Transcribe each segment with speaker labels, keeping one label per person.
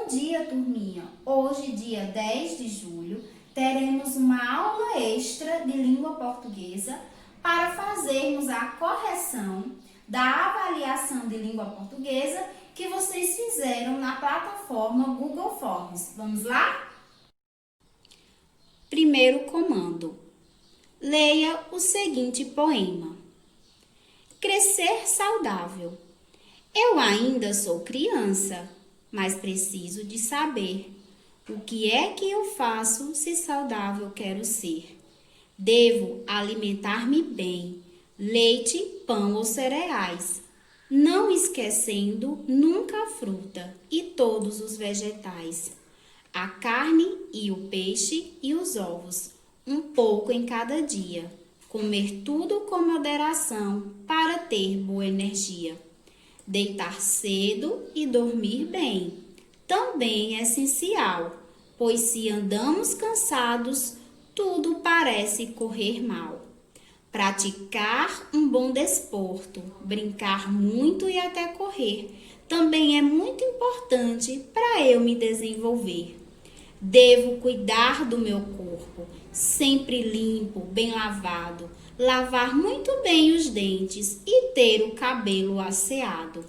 Speaker 1: Bom dia, turminha! Hoje, dia 10 de julho, teremos uma aula extra de língua portuguesa para fazermos a correção da avaliação de língua portuguesa que vocês fizeram na plataforma Google Forms. Vamos lá? Primeiro comando. Leia o seguinte poema. Crescer saudável. Eu ainda sou criança, mas preciso de saber o que é que eu faço se saudável quero ser. Devo alimentar-me bem, leite, pão ou cereais, não esquecendo nunca a fruta e todos os vegetais, a carne e o peixe e os ovos, um pouco em cada dia, comer tudo com moderação para ter boa energia. Deitar cedo e dormir bem também é essencial, pois se andamos cansados, tudo parece correr mal. Praticar um bom desporto, brincar muito e até correr, também é muito importante para eu me desenvolver. Devo cuidar do meu corpo, sempre limpo, bem lavado, lavar muito bem os dentes e ter o cabelo asseado.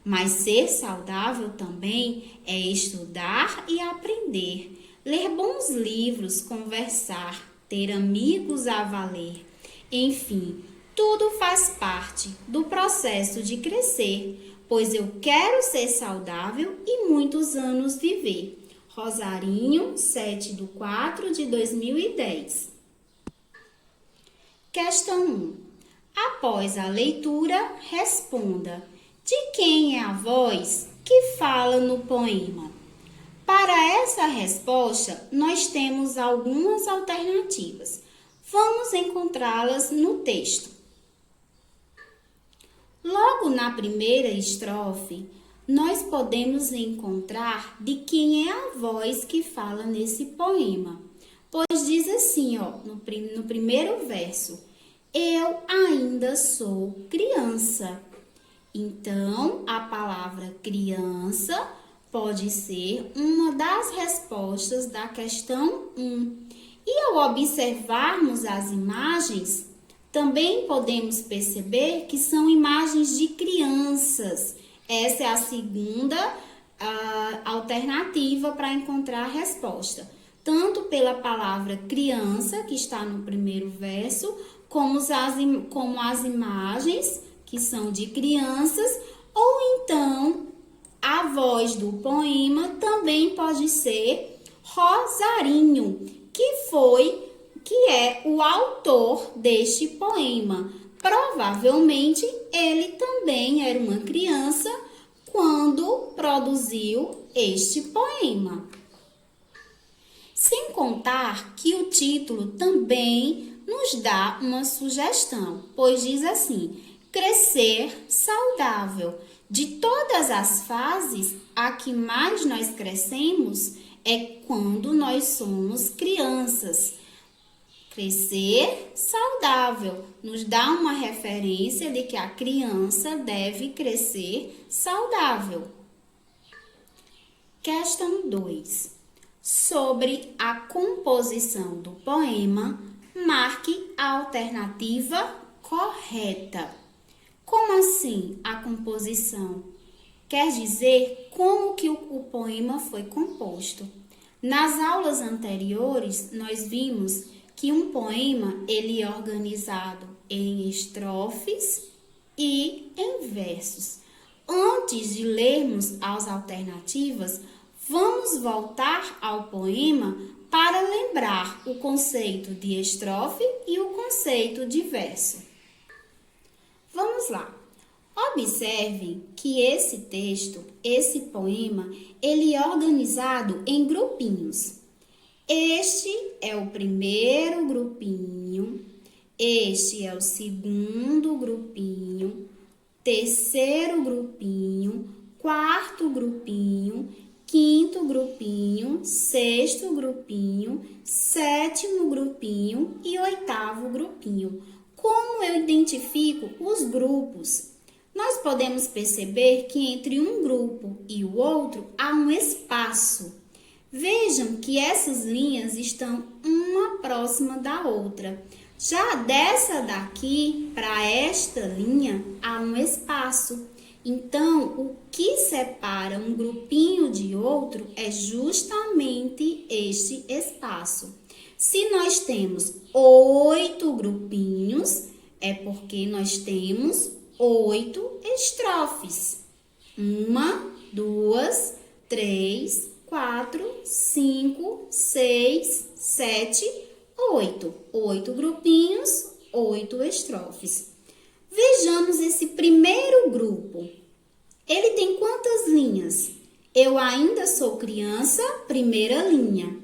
Speaker 1: Mas ser saudável também é estudar e aprender, ler bons livros, conversar, ter amigos a valer. Enfim, tudo faz parte do processo de crescer, pois eu quero ser saudável e muitos anos viver. Rosarinho, 7/4/2010. Questão 1. Após a leitura, responda: de quem é a voz que fala no poema? Para essa resposta, nós temos algumas alternativas. Vamos encontrá-las no texto. Logo na primeira estrofe, nós podemos encontrar de quem é a voz que fala nesse poema. Pois diz assim, no primeiro verso: eu ainda sou criança. Então, a palavra criança pode ser uma das respostas da questão 1. E ao observarmos as imagens, também podemos perceber que são imagens de crianças. Essa é a segunda alternativa para encontrar a resposta. Tanto pela palavra criança, que está no primeiro verso, como as imagens, que são de crianças, ou então a voz do poema também pode ser Rosarinho, que é o autor deste poema. Provavelmente ele também era uma criança quando produziu este poema. Sem contar que o título também nos dá uma sugestão, pois diz assim: crescer saudável. De todas as fases, a que mais nós crescemos é quando nós somos crianças. Crescer saudável nos dá uma referência de que a criança deve crescer saudável. Questão 2. Sobre a composição do poema, marque a alternativa correta. Como assim a composição? Quer dizer como que o poema foi composto. Nas aulas anteriores, nós vimos que um poema ele é organizado em estrofes e em versos. Antes de lermos as alternativas, vamos voltar ao poema para lembrar o conceito de estrofe e o conceito de verso. Vamos lá. Observem que esse texto, esse poema, ele é organizado em grupinhos. Este é o primeiro grupinho, este é o segundo grupinho, terceiro grupinho, quarto grupinho, quinto grupinho, sexto grupinho, sétimo grupinho e oitavo grupinho. Como eu identifico os grupos? Nós podemos perceber que entre um grupo e o o outro, há um espaço. Vejam que essas linhas estão uma próxima da outra. Já dessa daqui para esta linha, há um espaço. Então, o que separa um grupinho de outro é justamente este espaço. Se nós temos 8 grupinhos, é porque nós temos 8 estrofes. 1, 2, 3, 4, 5, 6, 7, 8. 8 grupinhos, 8 estrofes. Vejamos esse primeiro grupo. Ele tem quantas linhas? Eu ainda sou criança, primeira linha.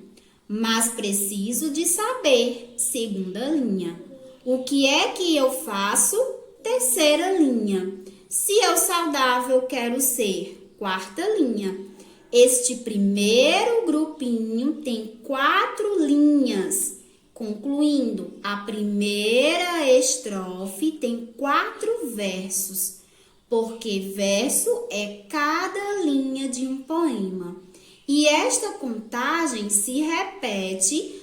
Speaker 1: Mas preciso de saber, segunda linha. O que é que eu faço? Terceira linha. Se eu saudável quero ser, quarta linha. Este primeiro grupinho tem 4 linhas. Concluindo, a primeira estrofe tem 4 versos, porque verso é cada linha de um poema. E esta contagem se repete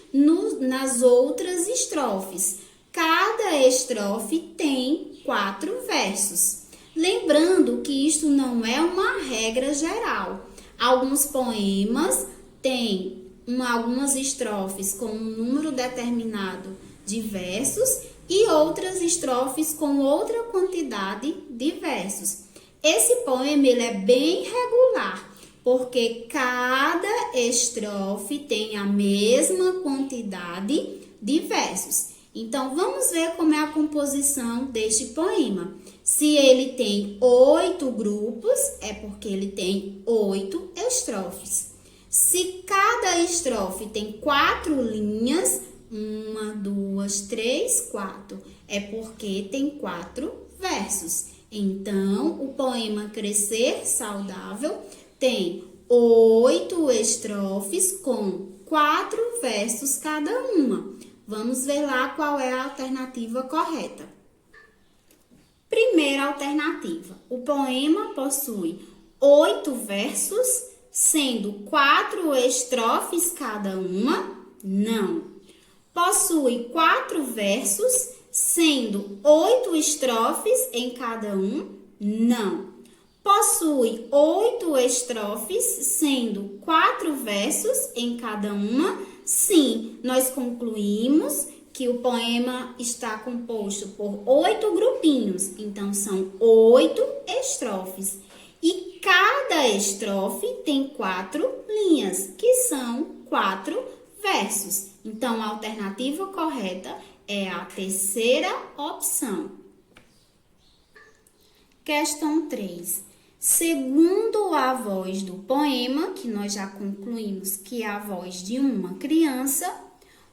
Speaker 1: nas outras estrofes. Cada estrofe tem 4 versos. Lembrando que isto não é uma regra geral. Alguns poemas têm algumas estrofes com um número determinado de versos e outras estrofes com outra quantidade de versos. Esse poema ele é bem regular, porque cada estrofe tem a mesma quantidade de versos. Então, vamos ver como é a composição deste poema. Se ele tem 8 grupos, é porque ele tem 8 estrofes. Se cada estrofe tem 4 linhas, 1, 2, 3, 4, é porque tem 4 versos. Então, o poema Crescer Saudável tem 8 estrofes com 4 versos cada uma. Vamos ver lá qual é a alternativa correta. Primeira alternativa. O poema possui 8 versos, sendo 4 estrofes cada uma? Não. Possui 4 versos, sendo 8 estrofes em cada um? Não. Possui 8 estrofes, sendo 4 versos em cada uma? Sim, nós concluímos que o poema está composto por 8 grupinhos, então são 8 estrofes. E cada estrofe tem 4 linhas, que são 4 versos. Então, a alternativa correta é a terceira opção. Questão 3. Segundo a voz do poema, que nós já concluímos que é a voz de uma criança,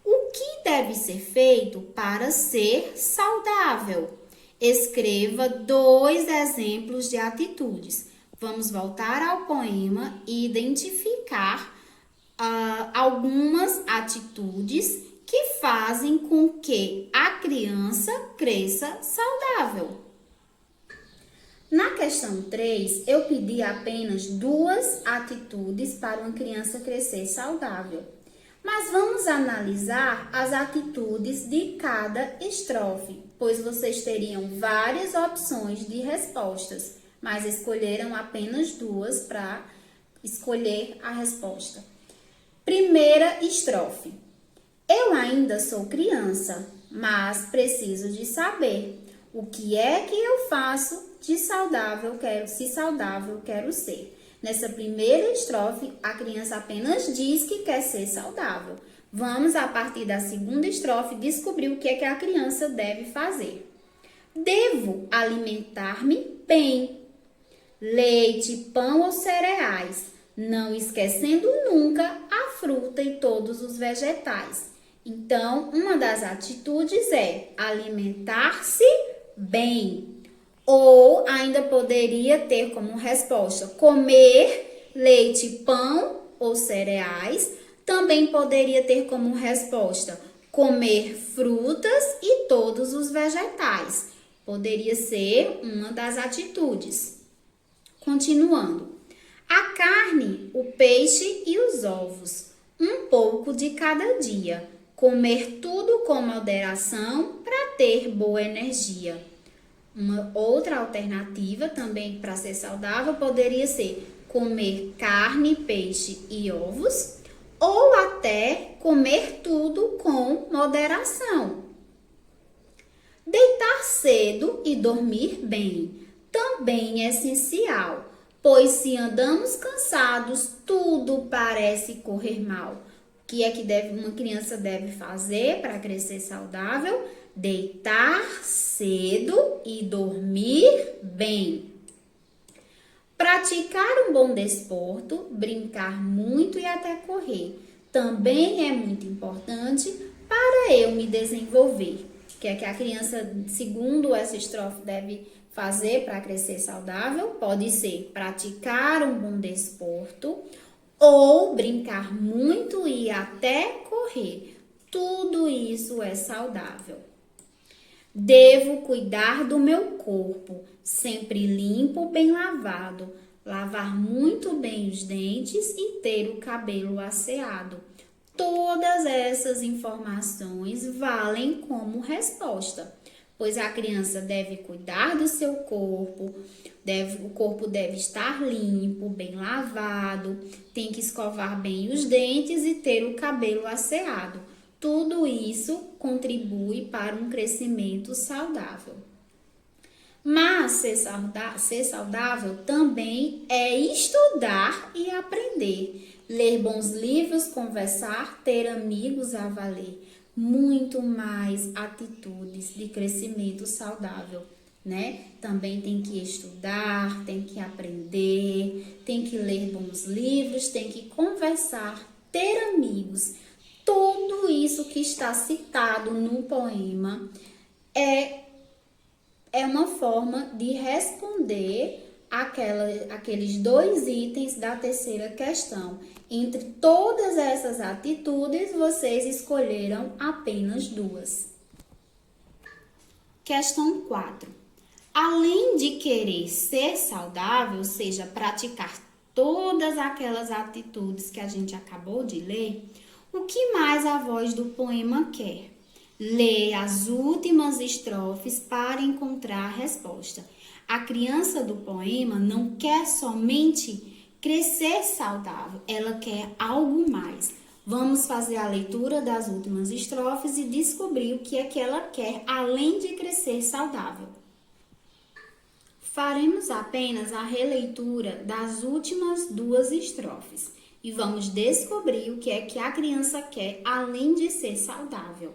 Speaker 1: o que deve ser feito para ser saudável? Escreva 2 exemplos de atitudes. Vamos voltar ao poema e identificar algumas atitudes que fazem com que a criança cresça saudável. Na questão 3, eu pedi apenas 2 atitudes para uma criança crescer saudável. Mas vamos analisar as atitudes de cada estrofe, pois vocês teriam várias opções de respostas, mas escolheram apenas 2 para escolher a resposta. Primeira estrofe. Eu ainda sou criança, mas preciso de saber o que é que eu faço de saudável quero ser. Nessa primeira estrofe, a criança apenas diz que quer ser saudável. Vamos, a partir da segunda estrofe, descobrir o que é que a criança deve fazer. Devo alimentar-me bem. Leite, pão ou cereais, não esquecendo nunca a fruta e todos os vegetais. Então, uma das atitudes é alimentar-se bem. Ou ainda poderia ter como resposta comer leite, pão ou cereais. Também poderia ter como resposta comer frutas e todos os vegetais. Poderia ser uma das atitudes. Continuando. A carne, o peixe e os ovos, um pouco de cada dia. Comer tudo com moderação para ter boa energia. Uma outra alternativa também para ser saudável poderia ser comer carne, peixe e ovos, ou até comer tudo com moderação. Deitar cedo e dormir bem também é essencial, pois se andamos cansados, tudo parece correr mal. O que é que uma criança deve fazer para crescer saudável? Deitar cedo e dormir bem. Praticar um bom desporto, brincar muito e até correr, também é muito importante para eu me desenvolver. O que é que a criança, segundo essa estrofe, deve fazer para crescer saudável? Pode ser praticar um bom desporto ou brincar muito e até correr. Tudo isso é saudável. Devo cuidar do meu corpo, sempre limpo, bem lavado, lavar muito bem os dentes e ter o cabelo asseado. Todas essas informações valem como resposta, pois a criança deve cuidar do seu corpo, o corpo deve estar limpo, bem lavado, tem que escovar bem os dentes e ter o cabelo asseado. Tudo isso contribui para um crescimento saudável. Mas ser saudável também é estudar e aprender, ler bons livros, conversar, ter amigos a valer, muito mais atitudes de crescimento saudável, né? Também tem que estudar, tem que aprender, tem que ler bons livros, tem que conversar, ter amigos. Tudo isso que está citado no poema é uma forma de responder aqueles dois itens da terceira questão. Entre todas essas atitudes, vocês escolheram apenas duas. Questão 4. Além de querer ser saudável, ou seja, praticar todas aquelas atitudes que a gente acabou de ler, o que mais a voz do poema quer? Lê as últimas estrofes para encontrar a resposta. A criança do poema não quer somente crescer saudável, ela quer algo mais. Vamos fazer a leitura das últimas estrofes e descobrir o que é que ela quer além de crescer saudável. Faremos apenas a releitura das últimas duas estrofes e vamos descobrir o que é que a criança quer além de ser saudável.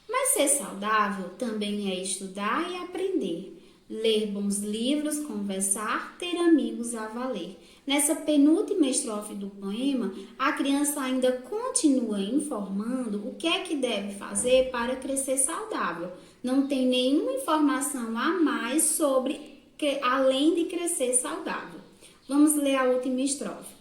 Speaker 1: Mas ser saudável também é estudar e aprender, ler bons livros, conversar, ter amigos a valer. Nessa penúltima estrofe do poema, a criança ainda continua informando o que é que deve fazer para crescer saudável. Não tem nenhuma informação a mais sobre além de crescer saudável. Vamos ler a última estrofe.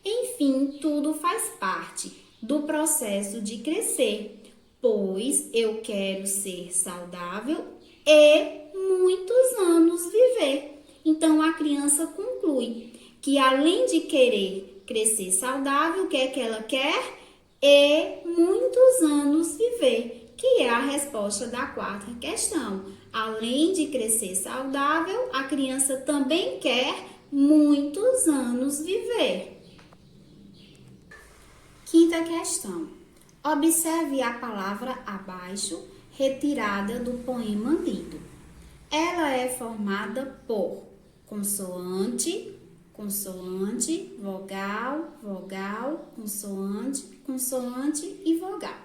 Speaker 1: Enfim, tudo faz parte do processo de crescer, pois eu quero ser saudável e muitos anos viver. Então, a criança conclui que além de querer crescer saudável, o que é que ela quer? E muitos anos viver, que é a resposta da quarta questão. Além de crescer saudável, a criança também quer muitos anos viver. Quinta questão. Observe a palavra abaixo, retirada do poema lido. Ela é formada por consoante, consoante, vogal, vogal, consoante, consoante e vogal.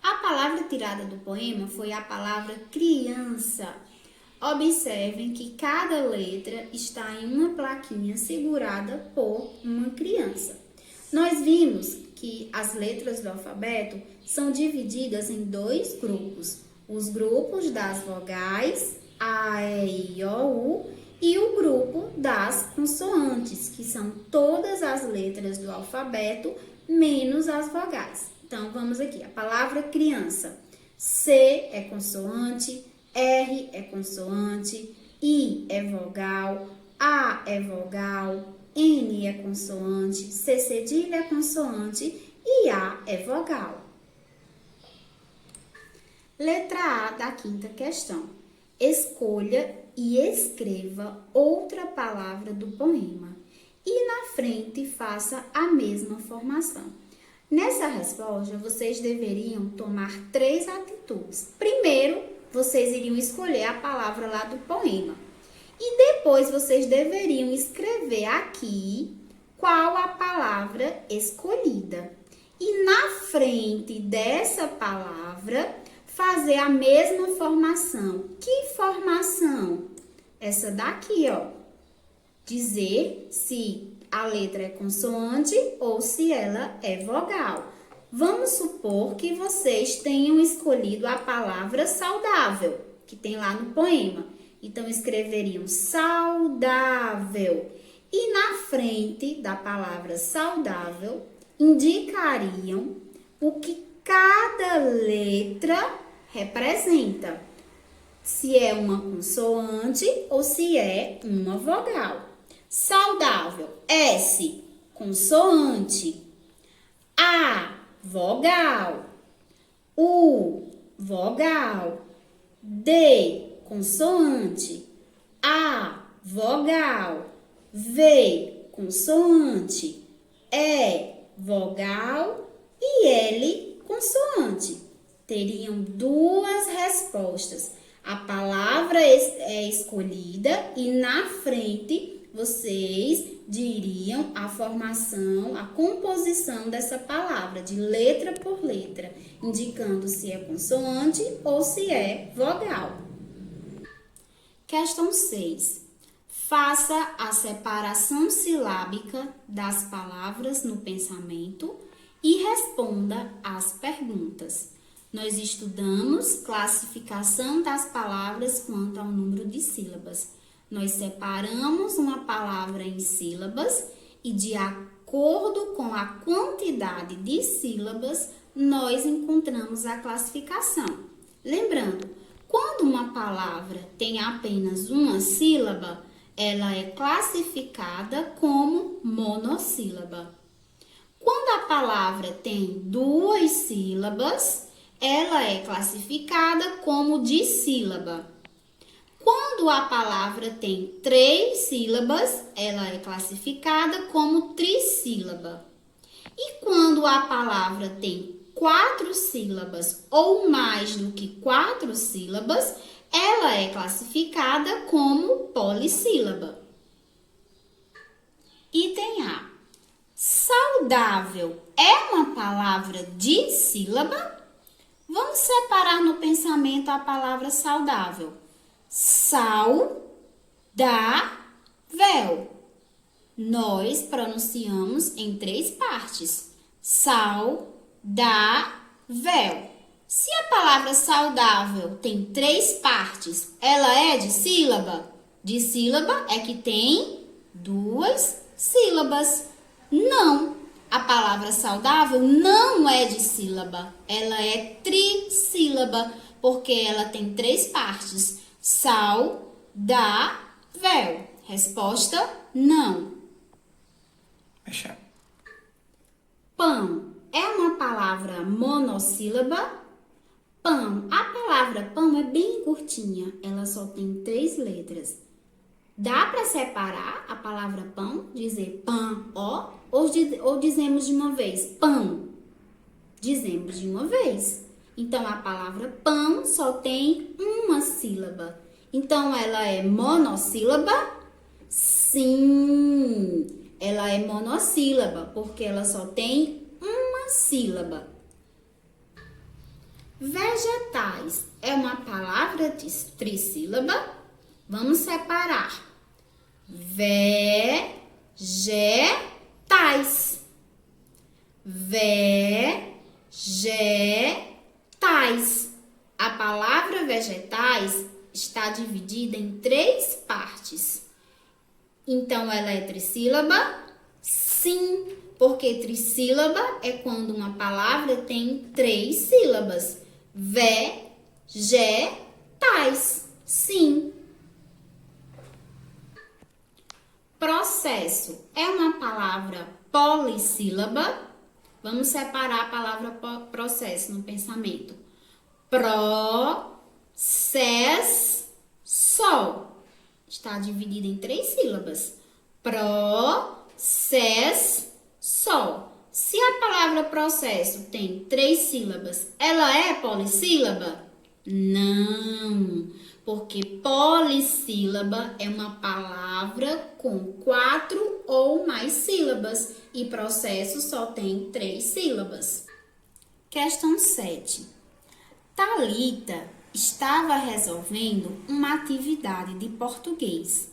Speaker 1: A palavra tirada do poema foi a palavra criança. Observem que cada letra está em uma plaquinha segurada por uma criança. Nós vimos que as letras do alfabeto são divididas em dois grupos. Os grupos das vogais, A, E, I, O, U, e o grupo das consoantes, que são todas as letras do alfabeto, menos as vogais. Então, vamos aqui. A palavra criança. C é consoante, R é consoante, I é vogal, A é vogal, N é consoante, C cedilha é consoante e A é vogal. Letra A da quinta questão. Escolha e escreva outra palavra do poema e na frente faça a mesma formação. Nessa resposta, vocês deveriam tomar 3 atitudes. Primeiro, vocês iriam escolher a palavra lá do poema. E depois, vocês deveriam escrever aqui qual a palavra escolhida. E na frente dessa palavra, fazer a mesma formação. Que formação? Essa daqui, ó. Dizer se a letra é consoante ou se ela é vogal. Vamos supor que vocês tenham escolhido a palavra saudável, que tem lá no poema. Então, escreveriam saudável. E na frente da palavra saudável, indicariam o que cada letra representa. Se é uma consoante ou se é uma vogal. Saudável, S, consoante. A, vogal. U, vogal. D, consoante. A, vogal. V, consoante. E, vogal. E L, consoante. Teriam 2 respostas. A palavra é escolhida e na frente vocês diriam a formação, a composição dessa palavra, de letra por letra, indicando se é consoante ou se é vogal. Questão 6. Faça a separação silábica das palavras no pensamento e responda às perguntas. Nós estudamos classificação das palavras quanto ao número de sílabas. Nós separamos uma palavra em sílabas e, de acordo com a quantidade de sílabas, nós encontramos a classificação. Lembrando, quando uma palavra tem apenas uma sílaba, ela é classificada como monossílaba. Quando a palavra tem 2 sílabas, ela é classificada como dissílaba. Quando a palavra tem 3 sílabas, ela é classificada como trissílaba. E quando a palavra tem 4 sílabas ou mais do que 4 sílabas, ela é classificada como polissílaba. Item A. Saudável é uma palavra dissílaba? Vamos separar no pensamento a palavra saudável. Saudável. Nós pronunciamos em 3 partes. Saudável. Se a palavra saudável tem 3 partes, ela é dissílaba? Dissílaba é que tem 2 sílabas. Não. A palavra saudável não é dissílaba, ela é trissílaba, porque ela tem 3 partes. Saudável. Resposta: não.
Speaker 2: Fechado.
Speaker 1: Pão é uma palavra monossílaba? Pão. A palavra pão é bem curtinha, ela só tem 3 letras. Dá para separar a palavra pão, dizer pão, ó, ou dizemos de uma vez pão? Dizemos de uma vez. Então, a palavra pão só tem uma sílaba. Então, ela é monossílaba? Sim, ela é monossílaba, porque ela só tem uma sílaba. Vegetais é uma palavra trissílaba? Vamos separar. Vegetais. Vegetais. A palavra vegetais está dividida em 3 partes. Então, ela é trissílaba? Sim, porque trissílaba é quando uma palavra tem 3 sílabas. Vegetais. Sim. Processo é uma palavra polissílaba. Vamos separar a palavra processo no pensamento. Processo. Está dividida em 3 sílabas. Processo. Se a palavra processo tem 3 sílabas, ela é polissílaba? Não, porque polissílaba é uma palavra com 4 ou mais sílabas e processo só tem 3 sílabas. Questão 7. Thalita estava resolvendo uma atividade de português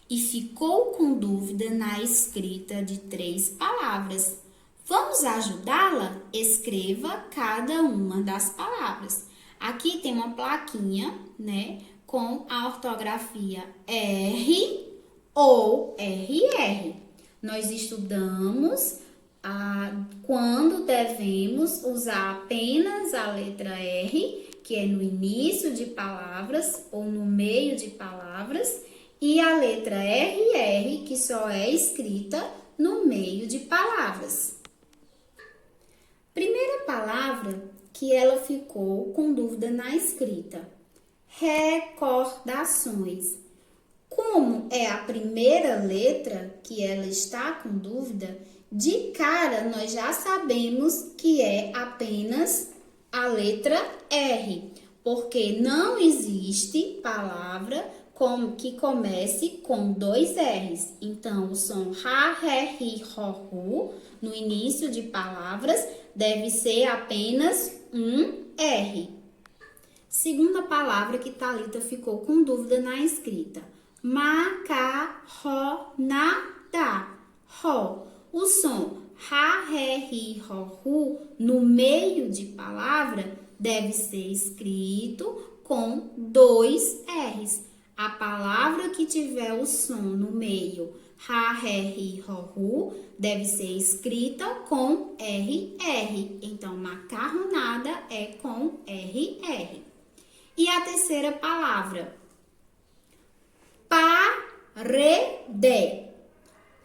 Speaker 1: e ficou com dúvida na escrita de 3 palavras. Vamos ajudá-la? Escreva cada uma das palavras. Aqui tem uma plaquinha, né, com a ortografia R ou RR. Nós estudamos quando devemos usar apenas a letra R, que é no início de palavras ou no meio de palavras, e a letra RR, que só é escrita no meio de palavras. Primeira palavra que ela ficou com dúvida na escrita: recordações. Como é a primeira letra que ela está com dúvida, de cara nós já sabemos que é apenas a letra R, porque não existe palavra que comece com 2 R's. Então, o som ra, ré, ri, ro, ru, no início de palavras, deve ser apenas um R. Segunda palavra que Thalita ficou com dúvida na escrita: macarronada. Ro. O som ra, ré, ri, ro, ru, no meio de palavra, deve ser escrito com 2 R's. A palavra que tiver o som no meio, ra, ré, ri, ro, ru, deve ser escrita com RR. Então, macarronada é com RR. E a terceira palavra, parede.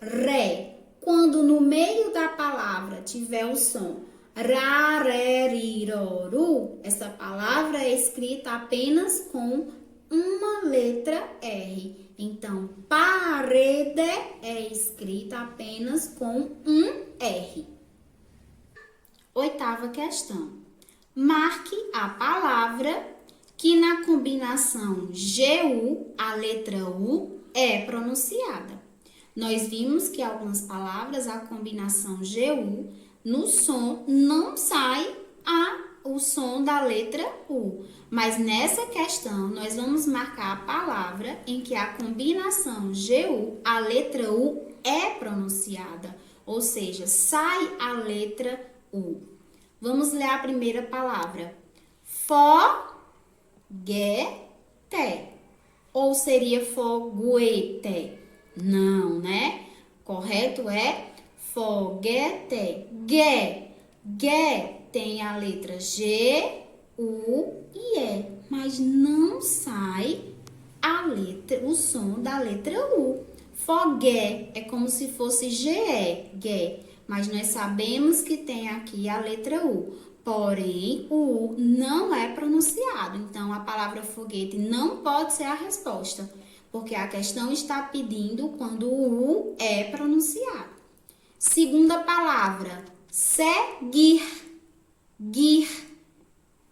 Speaker 1: Ré. Quando no meio da palavra tiver o som ra, ré, ri, ro, ru, essa palavra é escrita apenas com uma letra R. Então, parede é escrita apenas com um R. Oitava questão. Marque a palavra que na combinação GU, a letra U, é pronunciada. Nós vimos que algumas palavras, a combinação GU, no som não sai o som da letra U. Mas nessa questão, nós vamos marcar a palavra em que a combinação GU, a letra U, é pronunciada. Ou seja, sai a letra U. Vamos ler a primeira palavra. Foguete. Ou seria foguete? Não, né? Correto é foguete. G tem a letra G, U e E, mas não sai o som da letra U. Fogué é como se fosse GE, G, mas nós sabemos que tem aqui a letra U. Porém, o U não é pronunciado, então a palavra foguete não pode ser a resposta, porque a questão está pedindo quando o U é pronunciado. Segunda palavra, seguir. Guir.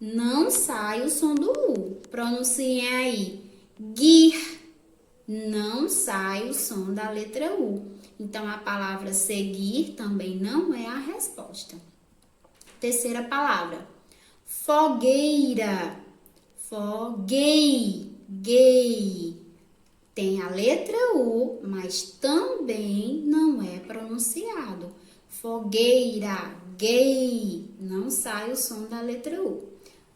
Speaker 1: Não sai o som do U. Pronunciem aí. Guir. Não sai o som da letra U. Então, a palavra seguir também não é a resposta. Terceira palavra. Fogueira. Foguei. Gay. Tem a letra U, mas também não é pronunciado. Fogueira. Gay, não sai o som da letra U.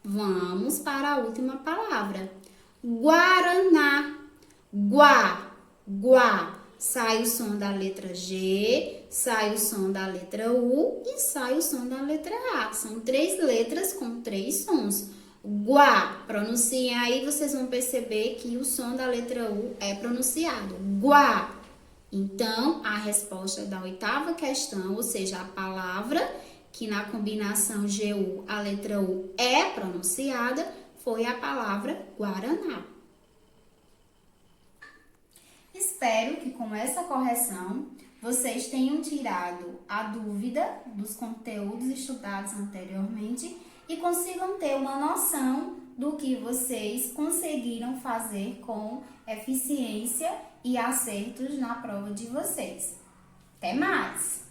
Speaker 1: Vamos para a última palavra. Guaraná. Guá. Sai o som da letra G, sai o som da letra U e sai o som da letra A. São 3 letras com 3 sons. Guá. Pronunciem aí, vocês vão perceber que o som da letra U é pronunciado. Guá. Então, a resposta da oitava questão, ou seja, a palavra que na combinação GU, a letra U é pronunciada, foi a palavra Guaraná. Espero que com essa correção vocês tenham tirado a dúvida dos conteúdos estudados anteriormente e consigam ter uma noção do que vocês conseguiram fazer com eficiência e acertos na prova de vocês. Até mais!